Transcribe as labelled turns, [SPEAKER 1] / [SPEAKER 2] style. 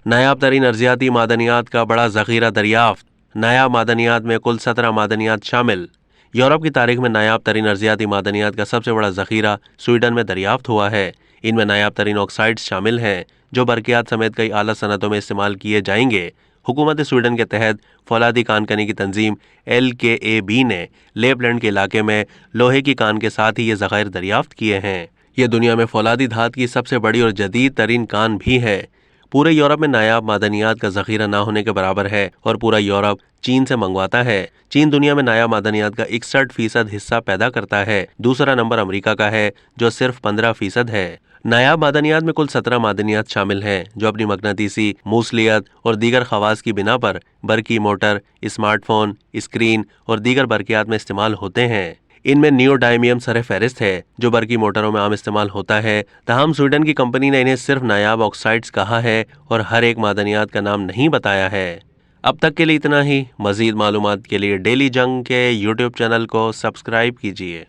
[SPEAKER 1] नायाब तरीन अर्जियाती मादनियात का बड़ा ज़ख़ीरा दरियाफ्त। नायाब मादनियात में कुल 17 मादनियात शामिल। यूरोप की तारीख में नायाब तरीन अर्जियाती मादनियात का सबसे बड़ा ज़ख़ीरा स्वीडन में दरियाफ्त हुआ है। इनमें नायाब तरीन ऑक्साइड्स शामिल हैं जो बरक़ियात समेत कई आला सनतों में इस्तेमाल किए जाएंगे। हुकूमत स्वीडन के तहत फौलादी कानकनी की तंजीम LKAB ने लेपलैंड के इलाके में लोहे की कान के साथ ही ये ज़ख़ायर दरियाफ्त किए हैं। ये दुनिया में फौलादी धात की सबसे बड़ी और जदीद तरीन कान भी है। पूरे यूरोप में नायाब मादनियात का ज़ख़ीरा ना होने के बराबर है और पूरा यूरोप चीन से मंगवाता है। चीन दुनिया में नायाब मादनियात का 61% हिस्सा पैदा करता है। दूसरा नंबर अमेरिका का है जो सिर्फ 15% है। नायाब मादनियात में कुल 17 मादनियात शामिल हैं जो अपनी मकनातीसी मूसलियत और दीगर खवास की बिना पर बरकी मोटर, स्मार्टफोन, स्क्रीन और दीगर बरकियात में इस्तेमाल होते हैं। इनमें नियोडायमियम सरफ़हरिस्त है जो बरकी मोटरों में आम इस्तेमाल होता है। तहम स्वीडन की कंपनी ने इन्हें सिर्फ नायाब ऑक्साइड्स कहा है और हर एक मादनियात का नाम नहीं बताया है। अब तक के लिए इतना ही। मज़ीद मालूमात के लिए डेली जंग के YouTube चैनल को सब्सक्राइब कीजिए।